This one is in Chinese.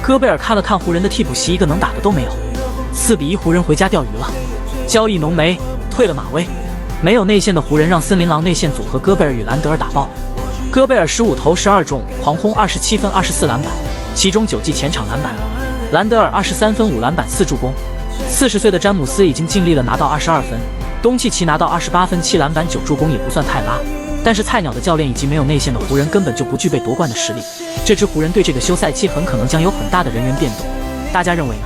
戈贝尔看了看湖人的替补席，一个能打的都没有。4比1，湖人回家钓鱼了。交易浓眉，退了马威。没有内线的湖人让森林狼内线组合戈贝尔与兰德尔打爆了。戈贝尔15投12中，狂轰27分24篮板，其中9记前场篮板。兰德尔23分5篮板4助攻。40岁的詹姆斯已经尽力了，拿到22分。东契奇拿到28分7篮板9助攻，也不算太拉。但是菜鸟的教练以及没有内线的湖人根本就不具备夺冠的实力。这支湖人队这个休赛期很可能将有很大的人员变动，大家认为呢？